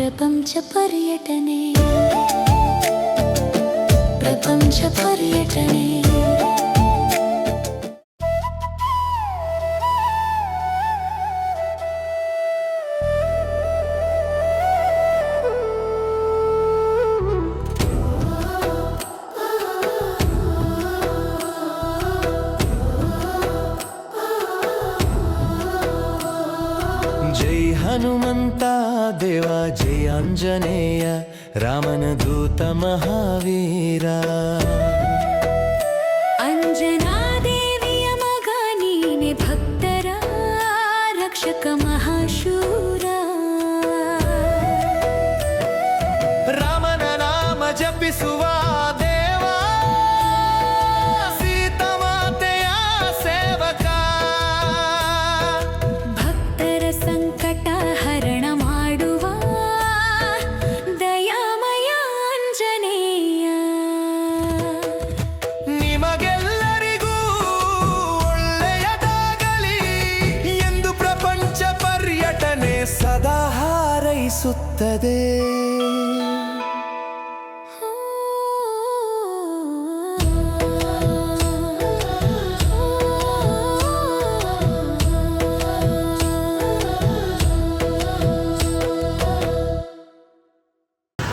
ಪ್ರಪಂಚ ಪರ್ಯಟನೆ ಪ್ರಪಂಚ ಪರ್ಯಟನೆ ಜೈ ಹನುಮಂತ ದೇವ ಜೈ ಆಂಜನೇಯ ರಾಮನ ದೂತ ಮಹಾವೀರ ಅಂಜನಾದೇವಿಯ ಮಗ ನೀನೆ ಭಕ್ತರ ರಕ್ಷಕ ಮಹಾಶೂರ ರಾಮನ ನಾಮ ಜಪಿಸುವ ದೇವ ಸೀತಾಮಾತೆಯ ಸೇವಕ ಭಕ್ತರ ಸಂಕಟ ಹರಣ ಮಾಡುವ ದಯಾಮಯ ಆಂಜನೇಯ ನಿಮಗೆಲ್ಲರಿಗೂ ಒಳ್ಳೆಯದಾಗಲಿ ಎಂದು ಪ್ರಪಂಚ ಪರ್ಯಟನೆ ಸದಾ ಹಾರೈಸುತ್ತದೆ.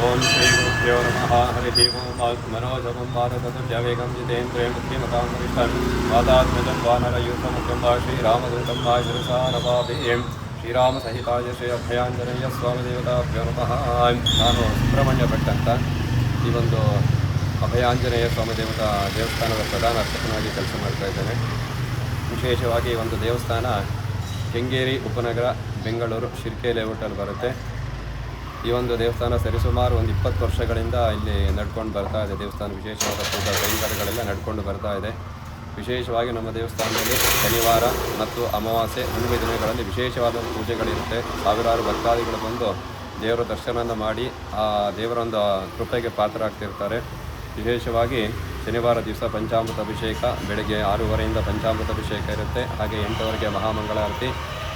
ओम श्री गुरुभ्यो नमः हरिः ओम मनोजवं वानरतुल्यवेगं जितेन्द्रियं बुद्धिमतां वरिष्ठं वातात्मजं वानरयूथमुख्यं वा श्रीरामदूतं वा शिरसा नमामि ಶ್ರೀರಾಮಸಹಿತಾಯ ಶ್ರೀ ಅಭಯಾಂಜನೇಯ ಸ್ವಾಮಿ ದೇವತಾಭ್ಯೋ ನಮಃ. ನಾನು ಸುಬ್ರಹ್ಮಣ್ಯ ಭಟ್ ಅಂತ ಈ ಒಂದು ಅಭಯಾಂಜನೇಯ ಸ್ವಾಮಿ ದೇವಸ್ಥಾನದ ಪ್ರಧಾನ ಅರ್ಚಕನಾಗಿ ಕೆಲಸ ಮಾಡ್ತಾ ಇದ್ದೇನೆ. ವಿಶೇಷವಾಗಿ ಈ ಒಂದು ದೇವಸ್ಥಾನ ಕೆಂಗೇರಿ ಉಪನಗರ ಬೆಂಗಳೂರು ಶಿರ್ಕೆ ಲೇಔಟಲ್ಲಿ ಬರುತ್ತೆ. ಈ ಒಂದು ದೇವಸ್ಥಾನ ಸರಿಸುಮಾರು ಒಂದು 20 ವರ್ಷಗಳಿಂದ ಇಲ್ಲಿ ನಡ್ಕೊಂಡು ಬರ್ತಾ ಇದೆ. ದೇವಸ್ಥಾನ ವಿಶೇಷವಾದ ಪೂಜಾ ಕೈಂಕರ್ಯಗಳೆಲ್ಲ ನಡ್ಕೊಂಡು ಬರ್ತಾ ಇದೆ. ವಿಶೇಷವಾಗಿ ನಮ್ಮ ದೇವಸ್ಥಾನದಲ್ಲಿ ಶನಿವಾರ ಮತ್ತು ಅಮಾವಾಸ್ಯೆ ಹುಣ್ಣಿಮೆ ದಿನಗಳಲ್ಲಿ ವಿಶೇಷವಾದ ಪೂಜೆಗಳಿರುತ್ತೆ. ಸಾವಿರಾರು ಭಕ್ತಾದಿಗಳು ಬಂದು ದೇವರ ದರ್ಶನವನ್ನು ಮಾಡಿ ಆ ದೇವರ ಒಂದು ಕೃಪೆಗೆ ಪಾತ್ರರಾಗ್ತಿರ್ತಾರೆ. ವಿಶೇಷವಾಗಿ ಶನಿವಾರ ದಿವಸ ಪಂಚಾಮೃತ ಅಭಿಷೇಕ ಬೆಳಗ್ಗೆ 6:30 ಪಂಚಾಮೃತ ಅಭಿಷೇಕ ಇರುತ್ತೆ. ಹಾಗೆ 8 ಮಹಾಮಂಗಳಾರತಿ.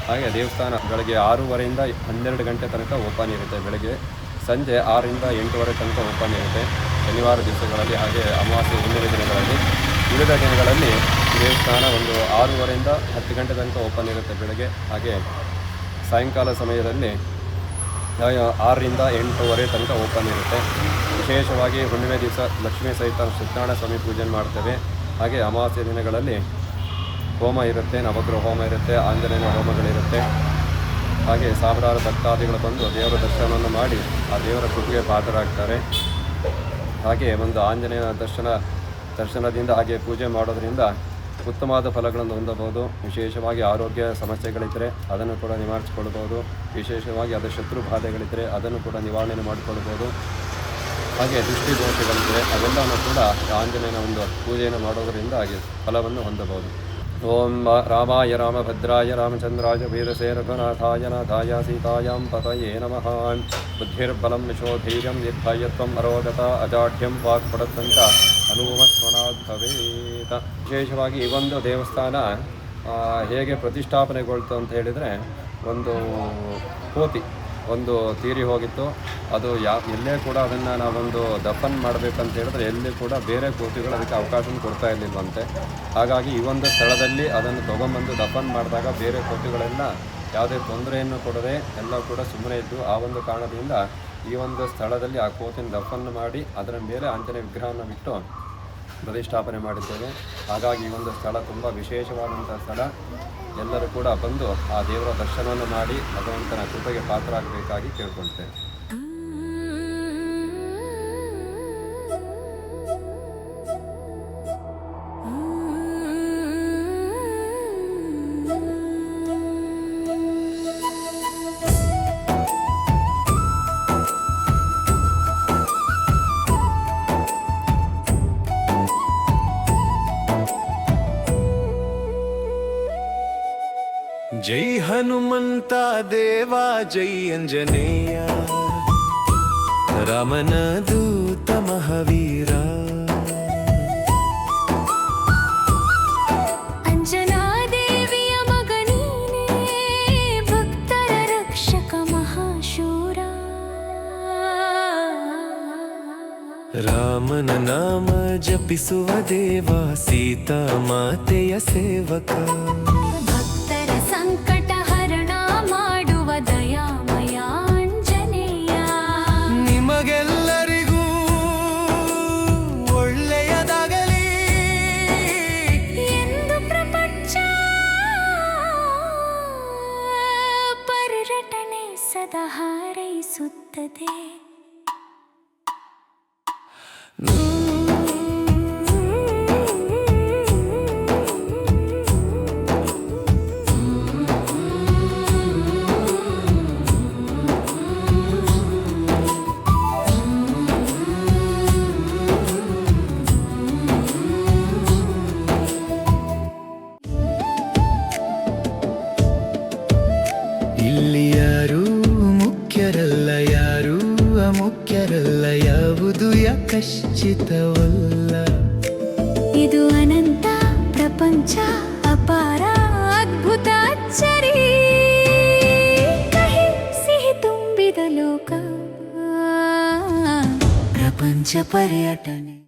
ಹಾಗೆ ದೇವಸ್ಥಾನ ಬೆಳಗ್ಗೆ 6:30 12 ಗಂಟೆ ತನಕ ಓಪನ್ ಇರುತ್ತೆ. ಬೆಳಗ್ಗೆ ಸಂಜೆ 6ರಿಂದ 8 ತನಕ ಓಪನ್ ಇರುತ್ತೆ ಶನಿವಾರ ದಿವಸಗಳಲ್ಲಿ. ಹಾಗೆ ಅಮಾವಾಸ್ಯೆ ಹುಣ್ಣಿಮೆ ದಿನಗಳಲ್ಲಿ. ಉಳಿದ ದಿನಗಳಲ್ಲಿ ದೇವಸ್ಥಾನ ಒಂದು 6:30 10 ಗಂಟೆ ತನಕ ಓಪನ್ ಇರುತ್ತೆ ಬೆಳಗ್ಗೆ. ಹಾಗೆ ಸಾಯಂಕಾಲ ಸಮಯದಲ್ಲಿ 6ರಿಂದ 8 ತನಕ ಓಪನ್ ಇರುತ್ತೆ. ವಿಶೇಷವಾಗಿ ಹುಣ್ಣಿಮೆ ದಿವಸ ಲಕ್ಷ್ಮೀ ಸಹಿತ ಸತ್ಯನಾರಾಯಣ ಸ್ವಾಮಿ ಪೂಜೆ ಮಾಡ್ತೇವೆ. ಹಾಗೆ ಅಮಾವಾಸ್ಯೆ ದಿನಗಳಲ್ಲಿ ಹೋಮ ಇರುತ್ತೆ, ನವಗ್ರಹ ಹೋಮ ಇರುತ್ತೆ, ಆಂಜನೇಯನ ಹೋಮಗಳಿರುತ್ತೆ. ಹಾಗೆ ಸಾವಿರಾರು ಭಕ್ತಾದಿಗಳು ಬಂದು ದೇವರ ದರ್ಶನವನ್ನು ಮಾಡಿ ಆ ದೇವರ ಕೃಪೆಗೆ ಪಾತ್ರರಾಗ್ತಾರೆ. ಹಾಗೆ ಒಂದು ಆಂಜನೇಯನ ದರ್ಶನದಿಂದ ಹಾಗೆ ಪೂಜೆ ಮಾಡೋದರಿಂದ ಉತ್ತಮವಾದ ಫಲಗಳನ್ನು ಹೊಂದಬಹುದು. ವಿಶೇಷವಾಗಿ ಆರೋಗ್ಯ ಸಮಸ್ಯೆಗಳಿದ್ದರೆ ಅದನ್ನು ಕೂಡ ನಿವಾರಿಸಿಕೊಳ್ಬೋದು. ವಿಶೇಷವಾಗಿ ಅದರ ಶತ್ರು ಬಾಧೆಗಳಿದ್ದರೆ ಅದನ್ನು ಕೂಡ ನಿವಾರಣೆ ಮಾಡಿಕೊಳ್ಬೋದು. ಹಾಗೆ ದೃಷ್ಟಿ ದೋಷಗಳಿದ್ದರೆ ಅವೆಲ್ಲವೂ ಕೂಡ ಆಂಜನೇಯನ ಒಂದು ಪೂಜೆಯನ್ನು ಮಾಡೋದರಿಂದ ಹಾಗೆ ಫಲವನ್ನು ಹೊಂದಬಹುದು. ಓಂ ರಾಮಾಯ ರಾಮಭದ್ರಾಯ ರಾಮಚಂದ್ರಾಯ ವೀರಸೇ ರಘುನಾಥಾಯ ನಾಥಾಯ ಸೀತಾಯಾಂ ಪತಯೇ ನಮಃ. ಬುದ್ಧಿರ್ಬಲಂ ಯಶೋಧೈರ್ಯಂ ನಿರ್ಭಯತ್ವಂ ಅರೋಗತ ಅಜಾಢ್ಯಂ ವಾಕ್ಪಡತ್ತಂತ ಹನುಮಸ್ಮರಣಾತ್ ಭವೇತ್. ವಿಶೇಷವಾಗಿ ಈ ಒಂದು ದೇವಸ್ಥಾನ ಹೇಗೆ ಪ್ರತಿಷ್ಠಾಪನೆಗೊಳ್ತು ಅಂತ ಹೇಳಿದರೆ, ಒಂದು ಕೋತಿ ಒಂದು ತೀರಿ ಹೋಗಿತ್ತು. ಅದು ಎಲ್ಲೇ ಕೂಡ ಅದನ್ನು ನಾವೊಂದು ದಫನ್ ಮಾಡಬೇಕಂತ ಹೇಳಿದ್ರೆ ಎಲ್ಲಿ ಕೂಡ ಬೇರೆ ಕೋತಿಗಳು ಅದಕ್ಕೆ ಅವಕಾಶ ಕೊಡ್ತಾ ಇರಲಿಲ್ವಂತೆ. ಹಾಗಾಗಿ ಈ ಒಂದು ಸ್ಥಳದಲ್ಲಿ ಅದನ್ನು ತೊಗೊಂಬಂದು ದಫನ್ ಮಾಡಿದಾಗ ಬೇರೆ ಕೋತಿಗಳೆಲ್ಲ ಯಾವುದೇ ತೊಂದರೆಯನ್ನು ಕೊಡದೆ ಎಲ್ಲ ಕೂಡ ಸುಮ್ಮನೆ ಇದ್ದು. ಆ ಒಂದು ಕಾರಣದಿಂದ ಈ ಒಂದು ಸ್ಥಳದಲ್ಲಿ ಆ ಕೋತಿನ ದಫನ್ ಮಾಡಿ ಅದರ ಮೇಲೆ ಆಂಜನೇಯ ವಿಗ್ರಹವನ್ನು ಬಿಟ್ಟು ಪ್ರತಿಷ್ಠಾಪನೆ ಮಾಡಿದ್ದೇವೆ. ಹಾಗಾಗಿ ಈ ಒಂದು ಸ್ಥಳ ತುಂಬ ವಿಶೇಷವಾದಂಥ ಸ್ಥಳ. ಎಲ್ಲರೂ ಕೂಡ ಬಂದು ಆ ದೇವರ ದರ್ಶನವನ್ನು ಮಾಡಿ ಭಗವಂತನ ಕೃಪೆಗೆ ಪಾತ್ರರಾಗಬೇಕಾಗಿ ಕೇಳ್ಕೊಳ್ತೇವೆ. ಜೈ ಹನುಮಂತ ದೇವ ಜೈ ಅಂಜನೇಯ ರಾಮನ ದೂತ ಮಹಾವೀರ. ಅಂಜನಾದೇವಿಯ ಮಗ ನೀನೇ ಭಕ್ತರ ರಕ್ಷಕ ಮಹಾಶೂರ. ರಾಮನ ನಾಮ ಜಪಿಸುವ ದೇವ, ಸೀತಾ ಮಾತೆಯ ಸೇವಕ. ಭಕ್ತರ ಸಂಕಟ ಹರಣ ಮಾಡುವ ದಯಾಮಯ ಆಂಜನೇಯ. ನಿಮಗೆಲ್ಲರಿಗೂ ಒಳ್ಳೆಯದಾಗಲಿ ಎಂದು ಪ್ರಪಂಚ ಪರ್ಯಟನೆ ಸದಾ ಹಾರೈಸುತ್ತದೆ. ಇಲ್ಲಿ ಯಾರು ಮುಖ್ಯರಲ್ಲ, ಯಾರು ಅಮುಖ್ಯರಲ್ಲ, ಯಾವುದು ಯಾಕಶ್ಚಿತವಲ್ಲ. ಇದು ಅನಂತ ಪ್ರಪಂಚ ಅಪಾರ ಅದ್ಭುತ ಅಚ್ಚರಿ, ಕಹಿ ಸಿಹಿ ತುಂಬಿದ ಲೋಕ ಪ್ರಪಂಚ ಪರ್ಯಟನೆ.